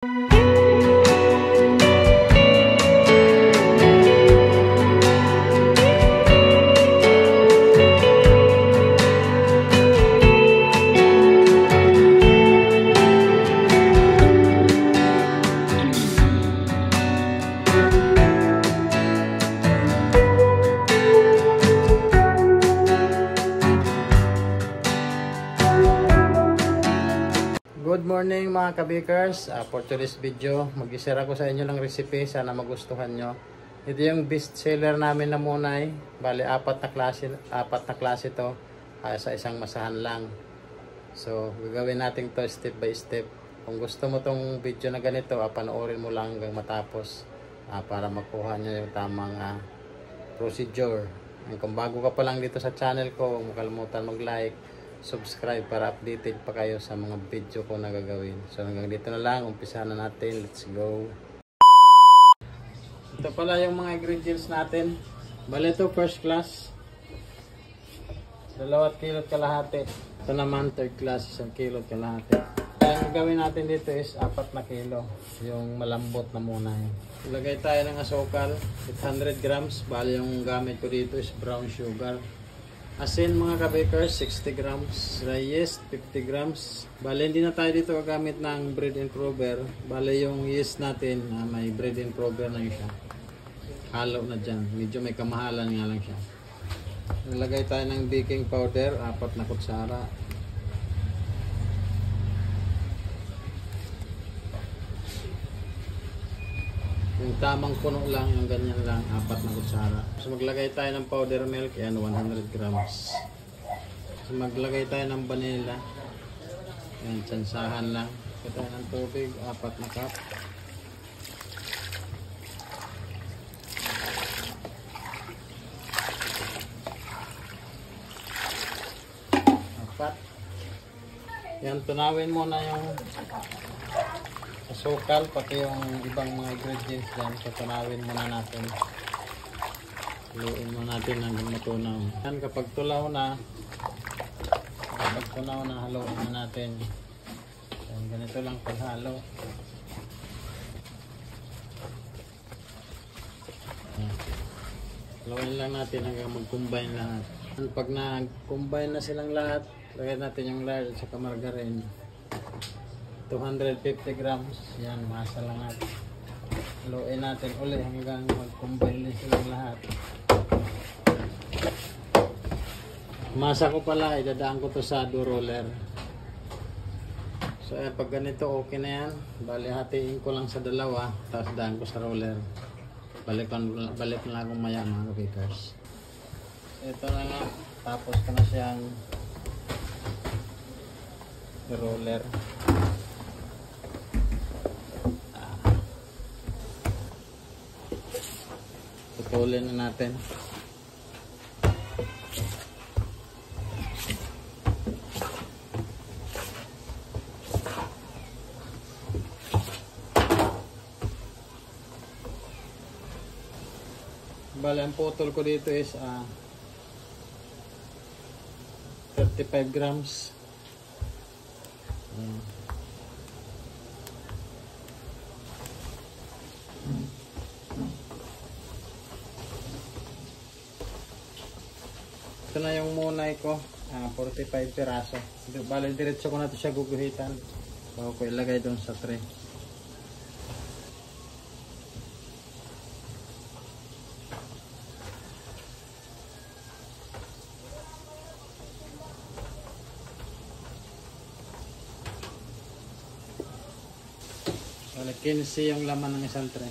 Good morning mga kabikers. For today's video, mag-share ako sa inyo ng recipe. Sana magustuhan nyo. Ito yung best seller namin na munay. Bali, apat na klase to sa isang masahan lang. So, gagawin natin to step by step. Kung gusto mo tong video na ganito, panoorin mo lang hanggang matapos para makuha nyo yung tamang procedure. Kung bago ka pa lang dito sa channel ko, huwag mo kalimutan mag-like, subscribe para updated pa kayo sa mga video ko na gagawin. So hanggang dito na lang, umpisa na natin. Let's go. Ito pala yung mga ingredients natin. Bale ito first class, 2 kilo at kalahati. Ito naman third class, 1 kilo at kalahati. Ang gagawin natin dito is 4 na kilo, yung malambot na muna. Ilagay tayo ng asukal, 800 grams. Bale yung gamit ko dito is brown sugar. Asin mga kabakers, 60 grams. Dry yeast, 50 grams. Bale, hindi na tayo dito gagamit ng bread improver. Bale, yung yeast natin, may bread improver na siya. Halo na dyan. Medyo may kamahalan nga lang siya. Nalagay tayo ng baking powder, 4 na kutsara. Yung tamang puno lang, yung ganyan lang, 4 na kutsara. So maglagay tayo ng powder milk, yan 100 grams. So maglagay tayo ng vanilla, yan, tsansahan lang. Lagay tayo ng tubig, 4 na cup. Yan, tunawin muna yung asukal, pati yung ibang mga ingredients dyan. So tunawin muna natin. Haluin muna natin hanggang matunaw. Yan, kapag tunaw na, haluin na natin. Yan, ganito lang paghalo. Haluin lang natin hanggang mag-combine lahat. Pag na-combine na silang lahat, lagyan natin yung lard at saka margarine. 250 grams. Yan, masa lang natin. Haluin natin uli hanggang mag-combine na silang lahat. Masa ko pala, idadaan ko to sa dough roller. So pag ganito okay na yan, bali hatiin ko lang sa dalawa, tapos daan ko sa roller. Balik na lang akong maya mga kabakers. Ito na nga, tapos ko na siyang roller. Putulin na natin. Bale, ang putol ko dito is 35 grams. Ito na yung munay ko, 45 piraso. Bale, diretso ko na ito siya guguhitan. So, ko ilagay doon sa tray. Bale, 15 yung laman ng isang tray.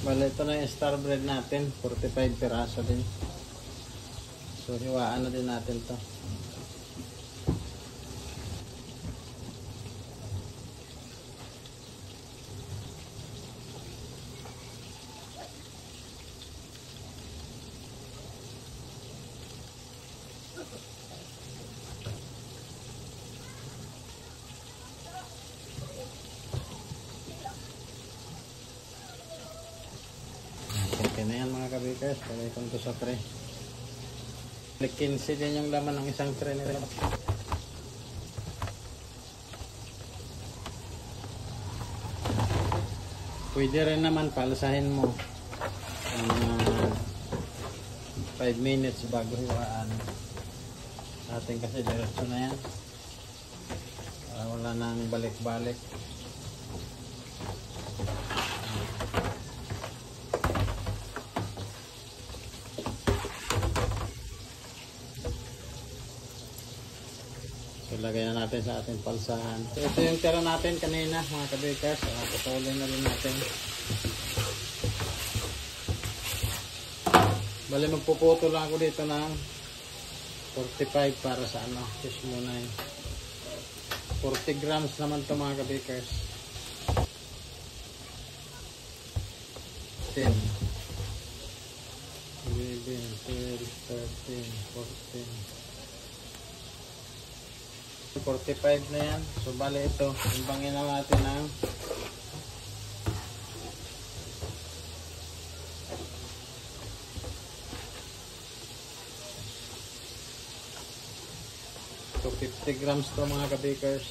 Bale, ito na yung star bread natin, 45 piraso din. So hiwaan na din natin to. na yan mga kabikers. Lagay ko ito sa tray. 15 din yung laman ng isang tray nila. Pwede rin naman palasahin mo 5 minutes bago hiwaan natin kasi diretso na yan para wala nang balik-balik. Ilagay na natin sa ating palsahan. So ito yung tira natin kanina mga kabikers. Patuloy na rin natin. Bali magpuputo lang ako dito ng 45 para sa ano. Fish muna yun. 40 grams naman ito mga kabikers. 10 11 12 13 14 45 na yan. So bali ito, imbangin na natin ng so 50 grams to mga kabikers.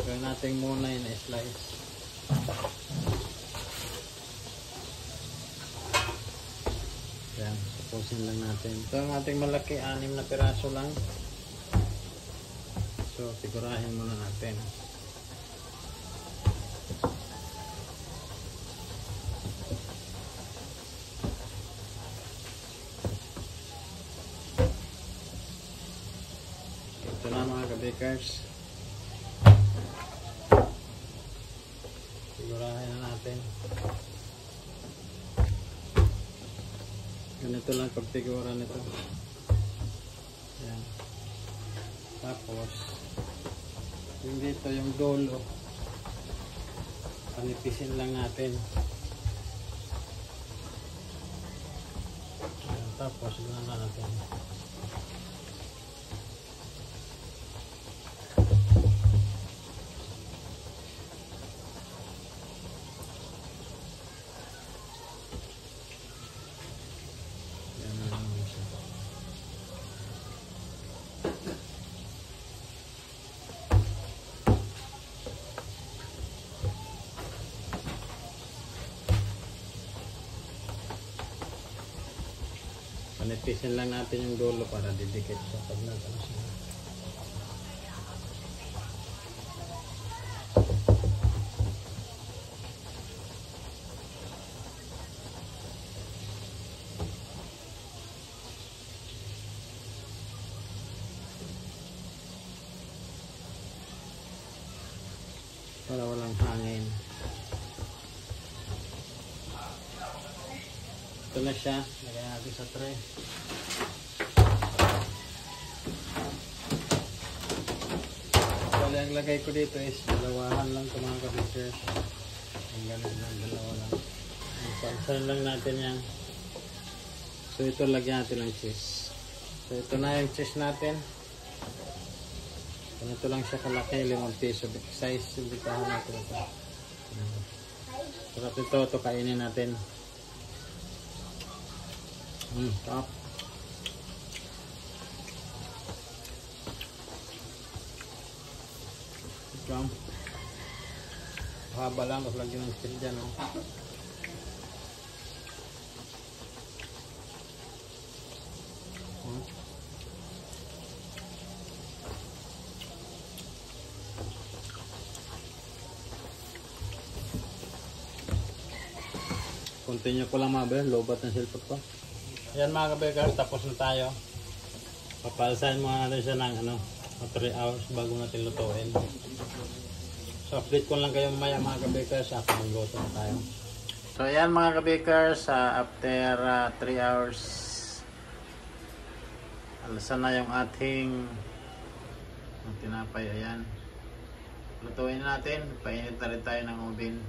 Gawin natin muna yung slice. Yan, tapusin lang natin. Ito ang ating malaki, 6 na piraso lang. So, sigurahin muna natin. Ito na mga kabikers. Sigurahin na natin. Ganito lang pagtigura nito. Yan. Tapos yung dito yung dulo panipisin lang natin. Yan. Tapos ganoon na natin. Panipisin lang natin yung dulo para didikit sa pag nagano siya. Para walang hangin. Ito na siya. Lagay natin sa tray. Bali, ang lagay ko dito is dalawahan lang ito mga kabikers. Ang ganun lang, dalawa lang. Pansan lang natin yan. So ito lagyan natin ng cheese. So ito na yung cheese natin. Ganito lang siya kalaki, 5 piso. Size yung bitahan natin ito. Sarap ito kainin natin. Top. Ito. Haba lang, tapos lagyan ng cheese dyan. Oh. Continue ko lang mga bel, lobat ng silpot ko. Yan mga kabikers, tapos na tayo. Papalsahin muna natin siya ng 3 hours bago natin lutuin. So update ko lang kayo mamaya mga kabikers after magluto na tayo. So yan mga kabikers, after 3 hours alasan na yung ating tinapay. Ayan, lutuin natin, painit na rin tayo ng oven.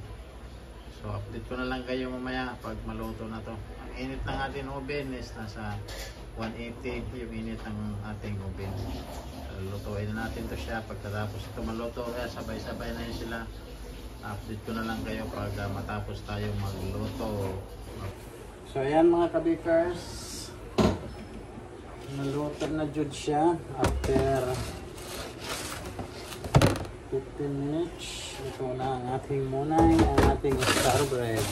So update ko na lang kayo mamaya pag maluto na to. Ang init ng ating oven is nasa 180 yung init ng ating oven. So lutuin na natin to siya. Pagkatapos ito maluto, kaya sabay-sabay na yun sila. update ko na lang kayo pag matapos tayo magluto. So ayan mga kabikers, naluto na jud siya after 15 minutes. Ito na ang ating munay, ang ating star bread.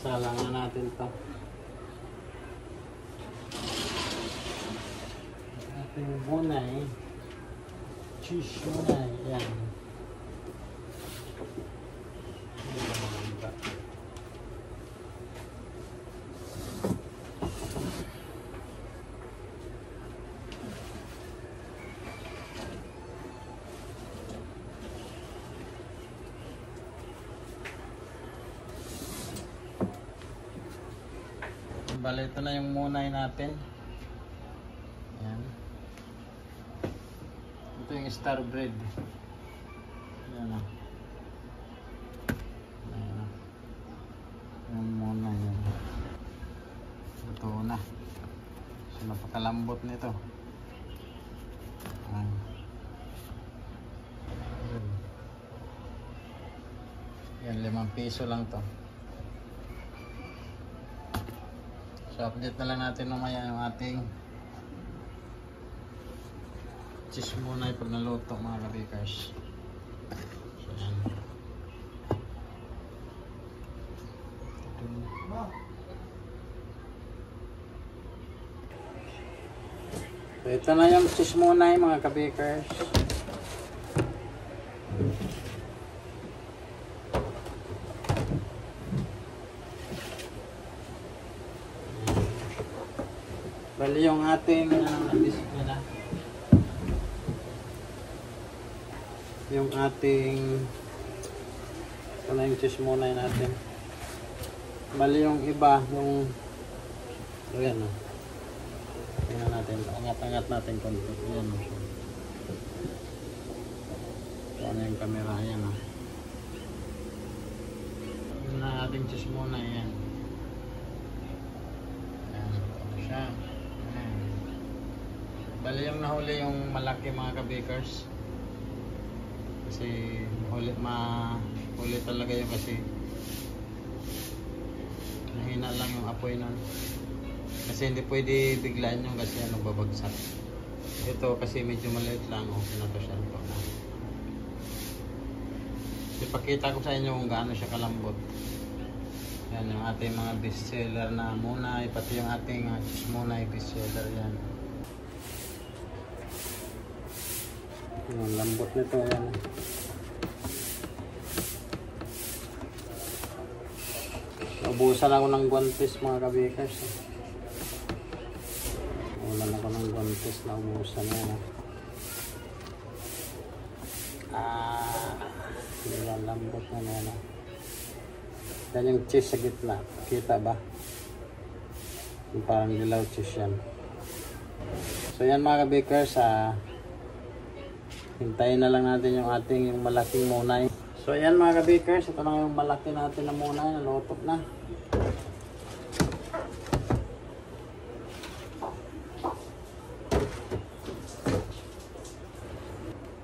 Salang na natin to. Ating munay, cheese munay, yan. Bale, ito na yung munay natin. Ayan. Ito yung star bread. Ayan na. Ayan na. Yung munay yan. Ito na. So, napakalambot nito. Ayan. Yan, 5 piso lang to. So update na lang natin mamaya yung ating cheese muna pag naluto mga kabikers. So yan. So ito na yung cheese muna mga kabikers. Bali yung ating yung ating ito na yung cheese muna natin. Bali yung iba yung ayan o. Tingnan natin, angat-angat natin konti. Ayan o. Ito na yung camera, ayan o. Yun na ating cheese muna, ayan. Ayan, ito siya. Bali yung nahuli yung malaki mga kabikers. Kasi mahuli talaga yun kasi mahina lang yung apoy nun. Kasi hindi pwede biglaan yung kasi ano babagsak. Ito kasi medyo maliit lang. Okay na to siya. Ipakita ko sa inyo kung gaano siya kalambot. Yan yung ating mga best seller na munay. Pati yung ating cheese munay best seller yan. Ang lambot nito yan. Ubusan ako ng guantes mga kabikers. Ulan ako ng guantes na ubusan yan. Yan lambot na yan. Yan yung cheese sa gitna. Kita ba? Yung parang dilaw cheese yan. So yan mga kabikers, hintayin na lang natin yung ating yung malaking munay. So ayan mga kabikers, ito na yung malaki natin na munay, nalutok na.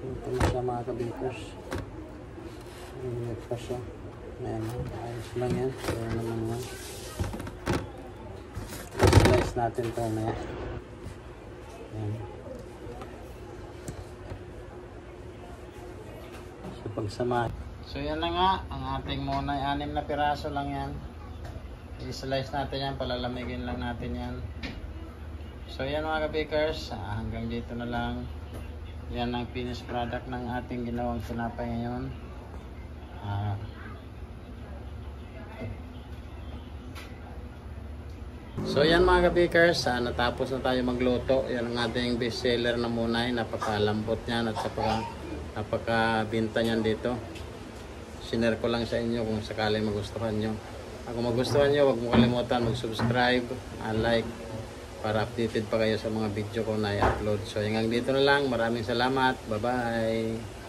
Ito na siya mga kabikers. Init pa siya. Ayan, ayos lang yan. Ayan naman yan. Slice natin ito na yan. Ayan. Pagsama. So yan na nga ang ating munay, 6 na piraso lang yan. I-slice natin yan, palalamigin lang natin yan. So yan mga kabikers, hanggang dito na lang. Yan ang finished product ng ating ginawang tinapay ngayon. So yan mga kabikers, natapos na tayo magluto. Yan ang ating best seller na munay, napakalambot niyan at napakabinta niyan dito. Sinare ko lang sa inyo kung sakaling magustuhan nyo. Kung magustuhan nyo, huwag mo kalimutan mag-subscribe, like, para updated pa kayo sa mga video ko na i-upload. So hanggang dito na lang. Maraming salamat. Bye-bye.